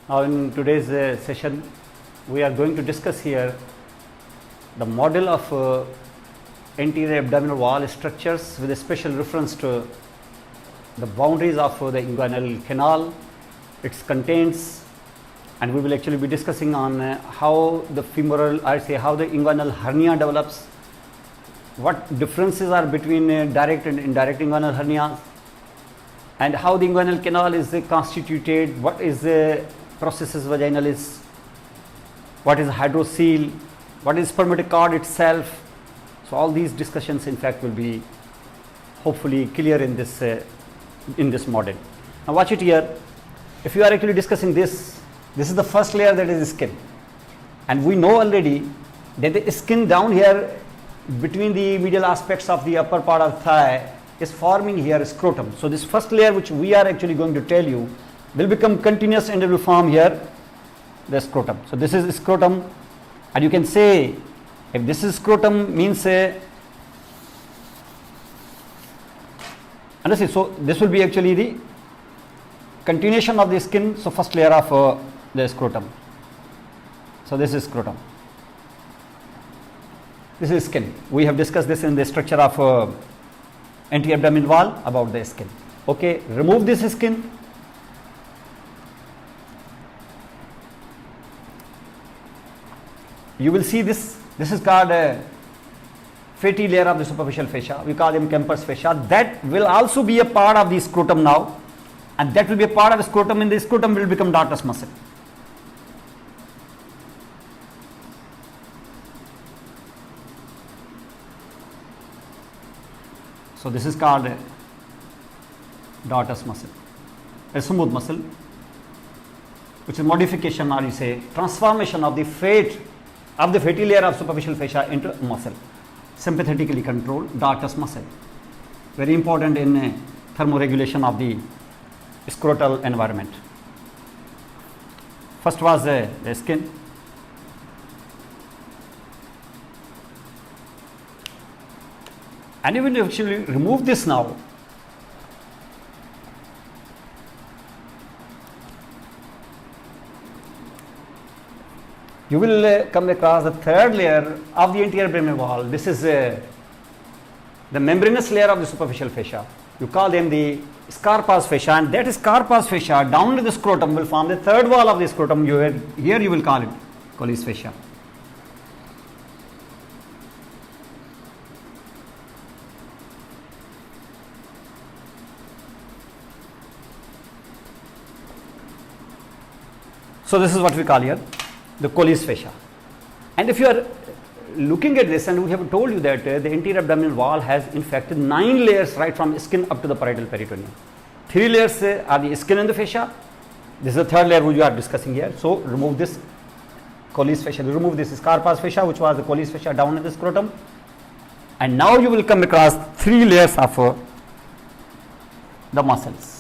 Now in today's session we are going to discuss here the model of anterior abdominal wall structures with a special reference to the boundaries of the inguinal canal, its contents, and we will actually be discussing on how the femoral, how the inguinal hernia develops, what differences are between direct and indirect inguinal hernias, and how the inguinal canal is constituted, what is the processus vaginalis, what is hydrocele, what is spermatic cord itself. So all these discussions in fact will be hopefully clear in this model. Now watch it here. If you are actually discussing this is the first layer, that is skin, and we know already that the skin down here between the medial aspects of the upper part of thigh is forming here scrotum. So this first layer which we are actually going to tell you will become continuous and will form here the scrotum. So this is scrotum, and you can say if this is scrotum means understand, so this will be actually the continuation of the skin, so first layer of the scrotum. So this is scrotum, this is skin. We have discussed this in the structure of anterior abdominal wall about the skin. Okay, remove this skin. You will see this is called a fatty layer of the superficial fascia. We call them Kemper's fascia. That will also be a part of the scrotum now, and that will be a part of the scrotum. In the scrotum will become dartus muscle. So this is called a dartus muscle, a smooth muscle, which is modification, or you say transformation of the fatty layer of superficial fascia into muscle, sympathetically controlled dartus muscle. Very important in thermoregulation of the scrotal environment. First was the skin. And even if you actually remove this now, you will come across the third layer of the anterior abdominal wall. This is the membranous layer of the superficial fascia. You call them the Scarpa's fascia, and that Scarpa's fascia down to the scrotum will form the third wall of the scrotum. Here you will call it Colles fascia. So this is what we call here the Colles fascia. And if you are looking at this, and we have told you that the anterior abdominal wall has in fact 9 layers right from skin up to the parietal peritoneum. 3 layers are the skin and the fascia. This is the third layer which we are discussing here. So remove this Colles fascia, remove this Scarpa's fascia, which was the Colles fascia down in the scrotum, and now you will come across 3 layers of the muscles.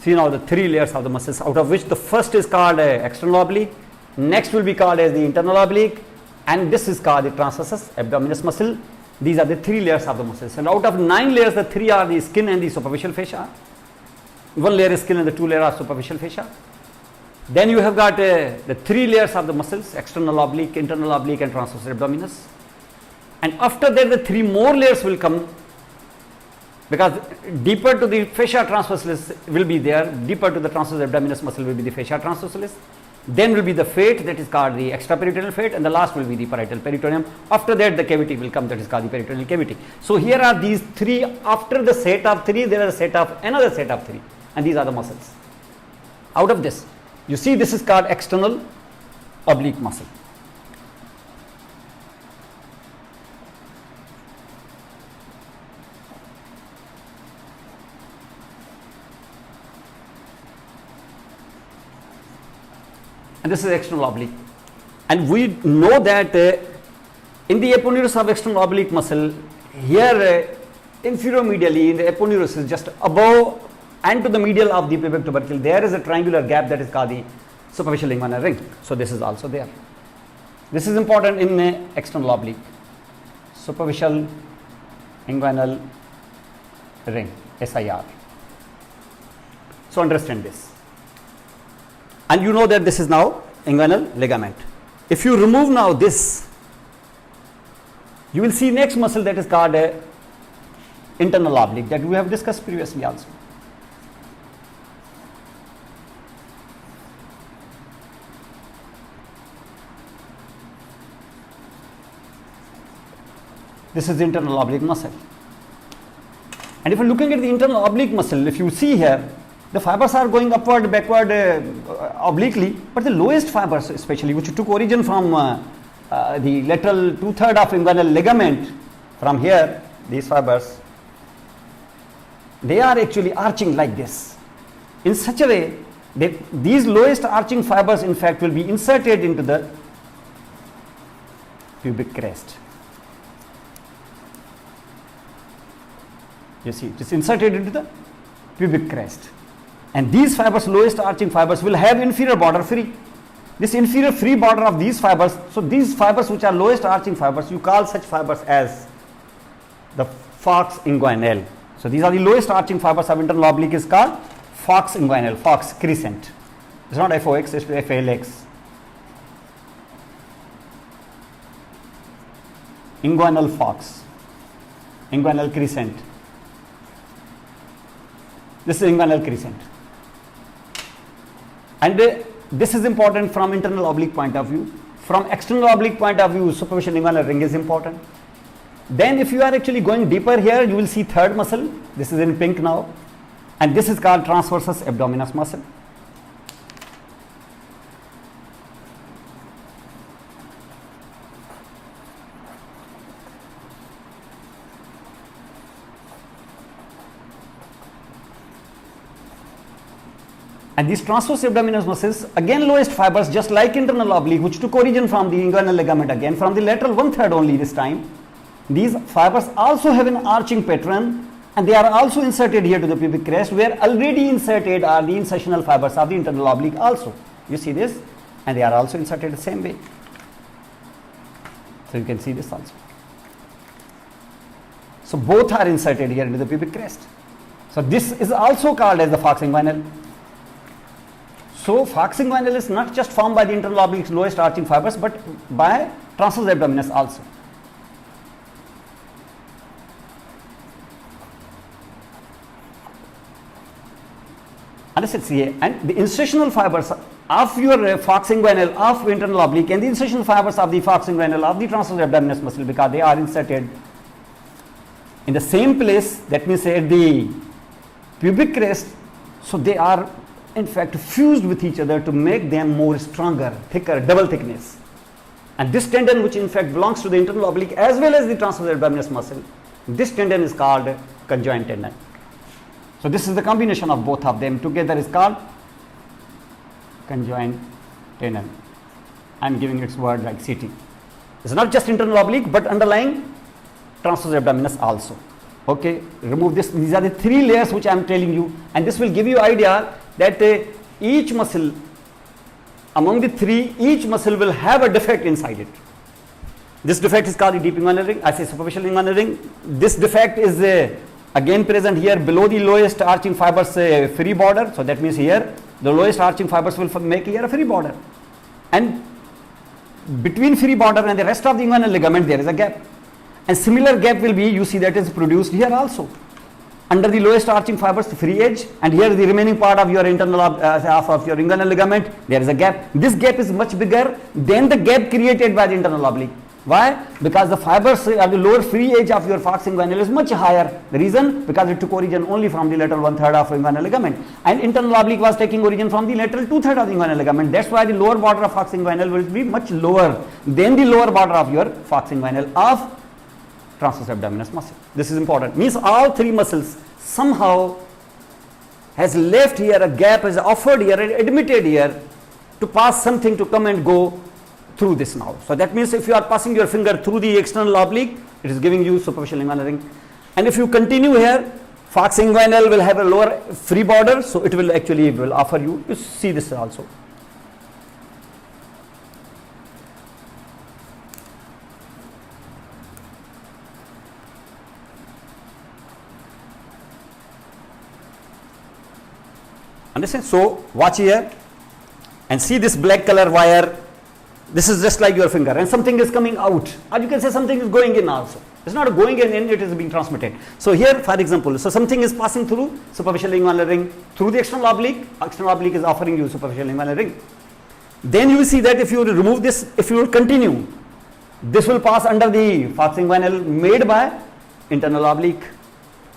See now the 3 layers of the muscles, out of which the first is called external oblique, next will be called as the internal oblique, and this is called the transversus abdominis muscle. These are the 3 layers of the muscles, and out of 9 layers, the 3 are the skin and the superficial fascia. 1 layer is skin and the 2 layers are superficial fascia. Then you have got the 3 layers of the muscles, external oblique, internal oblique, and transversus abdominis. And after that, the 3 more layers will come, because deeper to the fascia transversalis will be there, deeper to the transversus abdominis muscle will be the fascia transversalis, then will be the fat, that is called the extraperitoneal fat, and the last will be the parietal peritoneum. After that the cavity will come, that is called the peritoneal cavity. So here are these 3, after the set of 3 there is a set of another set of 3, and these are the muscles. Out of this you see this is called external oblique muscle. And this is external oblique, and we know that in the aponeuros of external oblique muscle, here inferior-medially in the aponeuros is just above and to the medial of the pubic tubercle, there is a triangular gap that is called the superficial inguinal ring. So this is also there. This is important in external oblique, superficial inguinal ring, SIR. So understand this. And you know that this is now inguinal ligament. If you remove now this, you will see next muscle that is called internal oblique, that we have discussed previously also. This is the internal oblique muscle. And if you're looking at the internal oblique muscle, if you see here, the fibers are going upward, backward, obliquely, but the lowest fibers especially, which took origin from the lateral 2/3 of inguinal ligament, from here, these fibers, they are actually arching like this. In such a way that these lowest arching fibers in fact will be inserted into the pubic crest. You see, it is inserted into the pubic crest. And these fibers, lowest arching fibers, will have inferior border free. This inferior free border of these fibers, so these fibers which are lowest arching fibers, you call such fibers as the falx inguinal. So these are the lowest arching fibers of internal oblique, is called falx inguinal, falx crescent. It's not FOX, it's FLX. Inguinal falx, inguinal crescent. This is inguinal crescent. And this is important from internal oblique point of view. From external oblique point of view, superficial inguinal ring is important. Then if you are actually going deeper here, you will see third muscle. This is in pink now. And this is called transversus abdominis muscle. And these transverse abdominis muscles, again lowest fibers, just like internal oblique, which took origin from the inguinal ligament, again from the lateral 1/3 only this time. These fibers also have an arching pattern, and they are also inserted here to the pubic crest, where already inserted are the insertional fibers of the internal oblique also. You see this, and they are also inserted the same way. So you can see this also. So both are inserted here into the pubic crest. So this is also called as the falx inguinal. So falx inguinal is not just formed by the internal oblique's lowest arching fibers, but by transversus abdominis also. Understand? See, and the insertional fibers of your falx inguinal of internal oblique and the insertional fibers of the falx inguinal of the transversus abdominis muscle, because they are inserted in the same place, that means at the pubic crest, so they are in fact fused with each other to make them more stronger, thicker, double thickness. And this tendon, which in fact belongs to the internal oblique as well as the transversus abdominis muscle, this tendon is called conjoint tendon. So this is the combination of both of them together is called conjoint tendon. I am giving its word like CT. It's not just internal oblique, but underlying transversus abdominis also. Okay, remove this. These are the three layers which I am telling you, and this will give you idea that each muscle, among the three, each muscle will have a defect inside it. This defect is called the deep inguinal ring, I say superficial inguinal ring. This defect is again present here below the lowest arching fibers free border. So that means here the lowest arching fibers will make here a free border. And between free border and the rest of the inguinal ligament there is a gap. And similar gap will be, you see, that is produced here also. Under the lowest arching fibers, the free edge, and here the remaining part of your internal half of your inguinal ligament, there is a gap. This gap is much bigger than the gap created by the internal oblique. Why? Because the fibers of the lower free edge of your falx inguinal is much higher. The reason? Because it took origin only from the lateral 1/3 of inguinal ligament, and internal oblique was taking origin from the lateral 2/3 of the inguinal ligament. That's why the lower border of falx inguinal will be much lower than the lower border of your falx inguinal of transversus abdominis muscle. This is important. Means all three muscles somehow has left here a gap, has offered here and admitted here to pass something to come and go through this now. So that means if you are passing your finger through the external oblique, it is giving you superficial inguinal ring. And if you continue here, falx inguinal will have a lower free border, so it will actually will offer you to see this also. Understand? So watch here. and see this black color wire, this is just like your finger, and something is coming out, or you can say something is going in also. It's not going in, it is being transmitted. So here, for example, so something is passing through superficial inguinal ring through the external oblique is offering you superficial inguinal ring. Then you will see that if you remove this, if you will continue, this will pass under the falx inguinal made by internal oblique.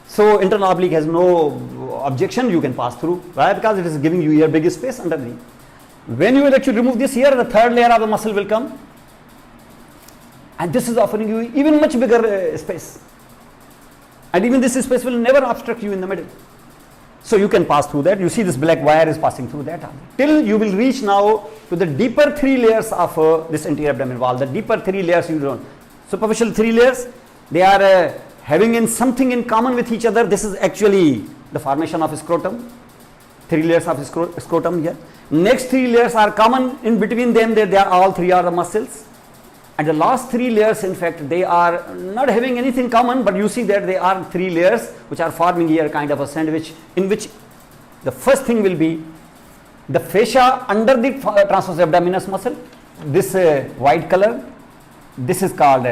So internal oblique has no objection, you can pass through. Why? Because it is giving you here big space under the. When you will actually remove this here, the third layer of the muscle will come, and this is offering you even much bigger space, and even this space will never obstruct you in the middle. So you can pass through that. You see this black wire is passing through that till you will reach now to the deeper 3 layers of this anterior abdominal wall. The deeper 3 layers, you don't. Superficial 3 layers, they are having in something in common with each other. This is actually the formation of scrotum. 3 layers of scrotum here. Next 3 layers are common in between them. They are all 3 are the muscles. And the last 3 layers, in fact, they are not having anything common, but you see that they are 3 layers which are forming here kind of a sandwich, in which the first thing will be the fascia under the transverse abdominis muscle. This white color, this is called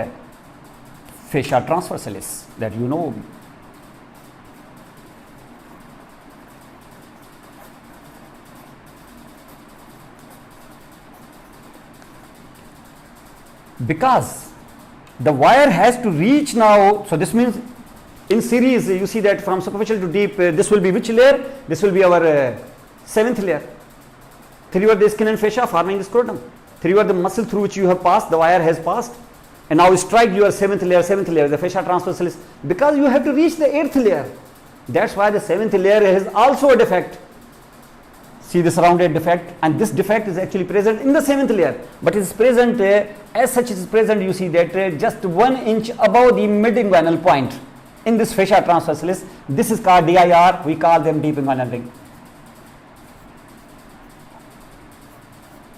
fascia transversalis, that you know. Because the wire has to reach now, so this means in series you see that from superficial to deep, this will be which layer? This will be our 7th layer. 3 were the skin and fascia forming the scrotum. 3 were the muscle through which you have passed, the wire has passed, and now strike your 7th layer, the fascia transversalis, because you have to reach the 8th layer. That's why the 7th layer has also a defect. See this rounded defect, and this defect is actually present in the 7th layer, but it is present as such. It is present, you see that just 1 inch above the mid-inguinal point in this fascia transversalis. This is called DIR, we call them deep inguinal ring.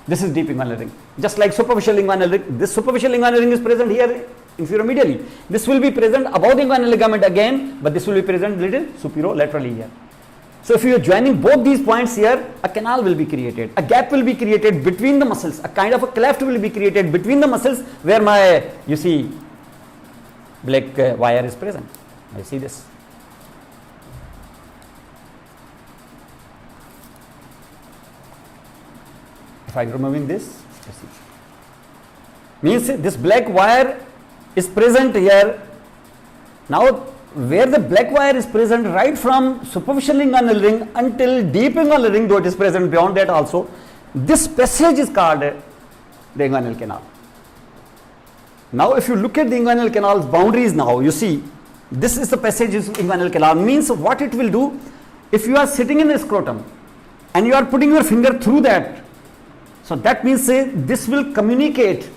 This is deep inguinal ring. Just like superficial inguinal ring, this superficial inguinal ring is present here inferior-medially. This will be present above the inguinal ligament again, but this will be present little superior-laterally here. So if you are joining both these points here, a canal will be created, a gap will be created between the muscles, a kind of a cleft will be created between the muscles where my, you see, black wire is present. I see this. If I am removing this, you see, means this black wire is present here. Now where the black wire is present right from superficial inguinal ring until deep inguinal ring, though it is present beyond that also, this passage is called the inguinal canal. Now if you look at the inguinal canal's boundaries now, you see this is the passage is inguinal canal. Means what it will do, if you are sitting in the scrotum and you are putting your finger through that, so that means this will communicate.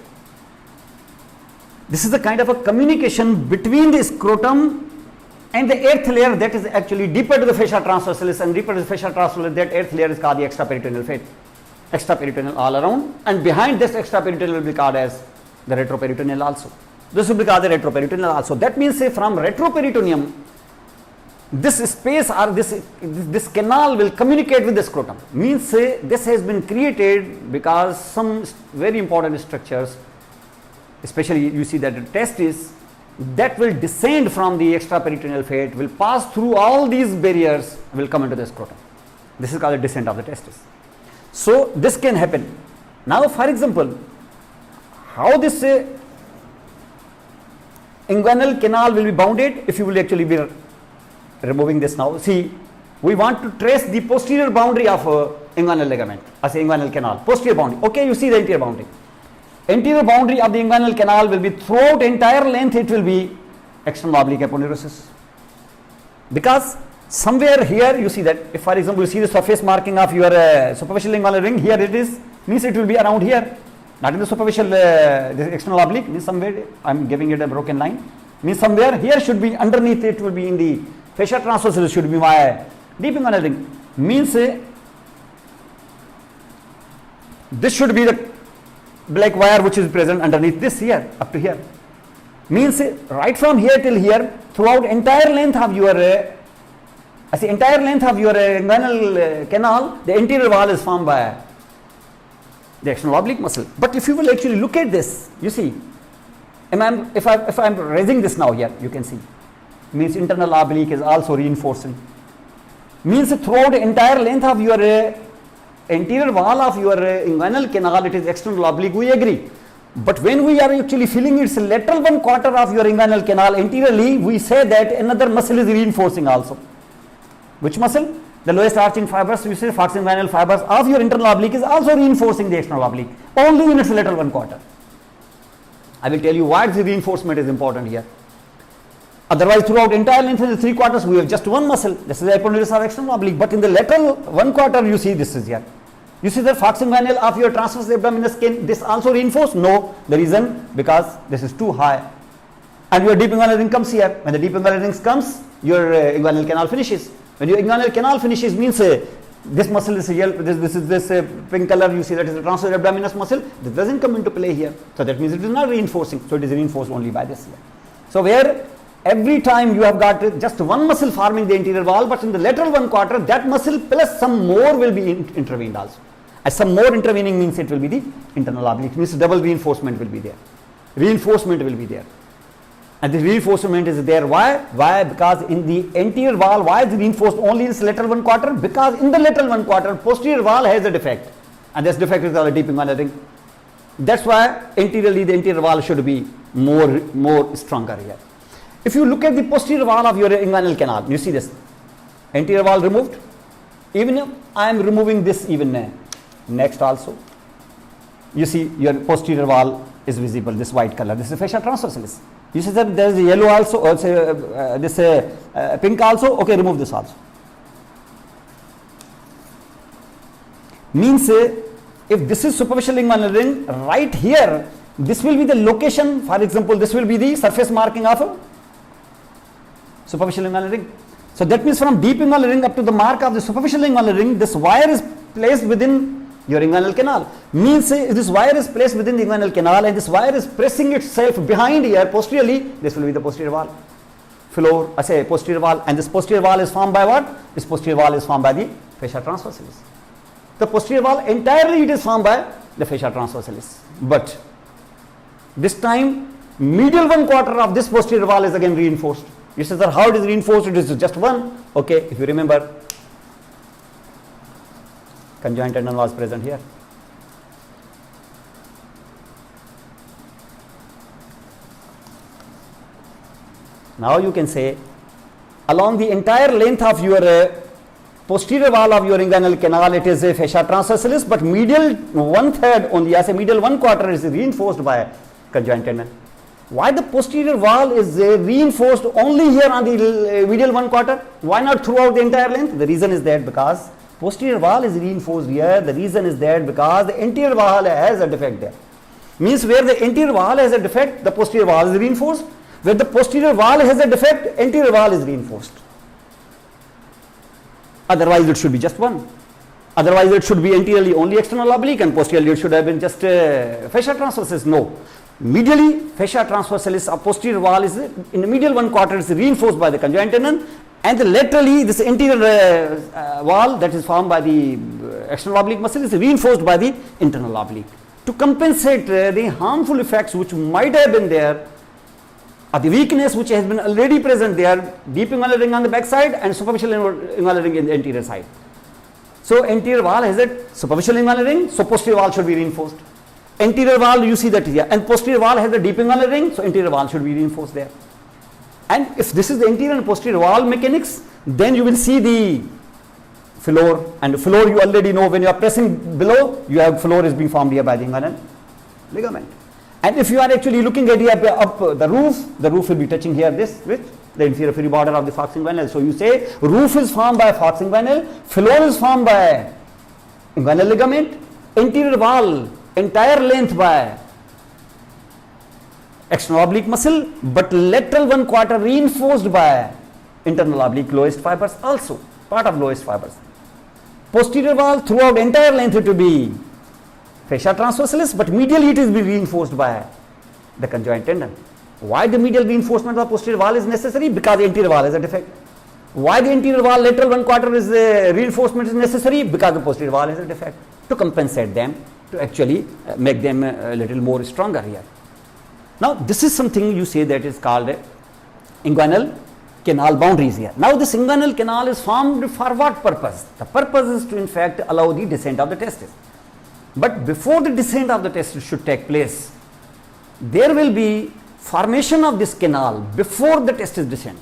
This is the kind of a communication between the scrotum and the 8th layer, that is actually deeper to the fascia transversalis, and deeper to the fascia transversalis, that 8th layer is called the extraperitoneal fat. Extraperitoneal all around, and behind this extraperitoneal will be called as the retroperitoneal also. This will be called the retroperitoneal also. That means from retroperitoneum, this space or this canal will communicate with the scrotum. Means this has been created because some very important structures, especially you see that the testis, that will descend from the extraperitoneal fat, will pass through all these barriers, will come into the scrotum. This is called the descent of the testis. So this can happen. Now for example, how this inguinal canal will be bounded, if you will actually be removing this now. See, we want to trace the posterior boundary of inguinal ligament, as inguinal canal, posterior boundary. Okay, you see the anterior boundary. Anterior boundary of the inguinal canal will be throughout entire length, it will be external oblique aponeurosis. Because somewhere here you see that, if for example you see the surface marking of your superficial inguinal ring, here it is, means it will be around here, not in the superficial the external oblique, means somewhere I am giving it a broken line, means somewhere here should be underneath, it will be in the fascia transversalis, should be my deep inguinal ring, means this should be the black wire which is present underneath this here, up to here. Means right from here till here, throughout entire length of your inguinal canal, the anterior wall is formed by the external oblique muscle. But if you will actually look at this, you see, if I am raising this now here, you can see, means internal oblique is also reinforcing. Means throughout the entire length of your anterior wall of your inguinal canal, it is external oblique, we agree. But when we are actually feeling its lateral 1/4 of your inguinal canal anteriorly, we say that another muscle is reinforcing also. Which muscle? The lowest arching fibers, you say foxinguinal fibers of your internal oblique is also reinforcing the external oblique, only in its lateral 1/4. I will tell you why the reinforcement is important here. Otherwise, throughout entire length of the 3/4, we have just one muscle. This is the epidermis of external oblique. But in the lateral 1/4, you see this is here. You see the foxinguinal of your transverse abdominal skin, this also reinforced? No. The reason, because this is too high. And your deep inguinal ring comes here. When the deep inguinal ring comes, your inguinal canal finishes. When your inguinal canal finishes, means this muscle is yellow, this is this pink color, you see that is the transverse abdominis muscle. This doesn't come into play here. So that means it is not reinforcing. So it is reinforced only by this here. So where every time you have got just one muscle forming the anterior wall, but in the lateral 1/4, that muscle plus some more will be intervened also. As some more intervening means it will be the internal oblique, means double reinforcement will be there. Reinforcement will be there. And the reinforcement is there. Why? Why? Because in the anterior wall, why is it reinforced only in its lateral 1/4? Because in the lateral 1/4, posterior wall has a defect. And this defect is called a deep inguinal ring. That's why anteriorly the anterior wall should be more stronger here. If you look at the posterior wall of your inguinal canal, you see this. Anterior wall removed. Even if I am removing this even next also, you see your posterior wall is visible, this white color. This is fascia transversalis. You see that there is yellow also, or this pink also. Okay, remove this also. Means if this is superficial inguinal ring, right here, this will be the location. For example, this will be the surface marking of a superficial inguinal ring. So that means from deep inguinal ring up to the mark of the superficial inguinal ring, this wire is placed within your inguinal canal. Means this wire is placed within the inguinal canal, and this wire is pressing itself behind here posteriorly. This will be the posterior wall. Floor, I say posterior wall, and this posterior wall is formed by what? This posterior wall is formed by the fascia transversalis. The posterior wall entirely it is formed by the fascia transversalis. But this time medial 1/4 of this posterior wall is again reinforced. You say, sir, how it is reinforced? It is just one. Okay, if you remember, conjoint tendon was present here. Now you can say along the entire length of your posterior wall of your inguinal canal, it is a fascia transversalis, but medial 1/3 only, as a medial 1/4 is reinforced by conjoint tendon. Why the posterior wall is reinforced only here on the medial 1/4? Why not throughout the entire length? The reason is that because posterior wall is reinforced here. The reason is that because the anterior wall has a defect there. Means where the anterior wall has a defect, the posterior wall is reinforced. Where the posterior wall has a defect, anterior wall is reinforced. Otherwise it should be just one. Otherwise it should be anteriorly only external oblique, and posteriorly it should have been just fascia transversalis. No. Medially, fascia transversalis of posterior wall is in the medial 1/4 is reinforced by the conjoint tendon, and laterally this anterior wall that is formed by the external oblique muscle is reinforced by the internal oblique to compensate the harmful effects which might have been there, or the weakness which has been already present there, deep inguinal ring on the back side and superficial inguinal ring in the anterior side. So anterior wall has a superficial inguinal ring, so posterior wall should be reinforced. Anterior wall, you see that here, and posterior wall has the deep inguinal ring, so anterior wall should be reinforced there. And if this is the anterior and posterior wall mechanics, then you will see the floor, and the floor you already know when you are pressing below, you have floor is being formed here by the inguinal ligament. And if you are actually looking at here up the roof will be touching here this with the inferior free border of the foxinguinal. So you say roof is formed by foxinguinal, floor is formed by inguinal ligament, anterior wall entire length by external oblique muscle, but lateral 1/4 reinforced by internal oblique lowest fibers, also part of lowest fibers. Posterior wall throughout entire length it will be fascia transversalis, but medially it is being reinforced by the conjoint tendon. Why the medial reinforcement of posterior wall is necessary? Because the anterior wall has a defect. Why the anterior wall lateral 1/4 is reinforcement is necessary? Because the posterior wall has a defect. To compensate them, to actually make them a little more stronger here. Now this is something you say that is called inguinal canal boundaries here. Now this inguinal canal is formed for what purpose? The purpose is to in fact allow the descent of the testis. But before the descent of the testis should take place, there will be formation of this canal before the testis descent.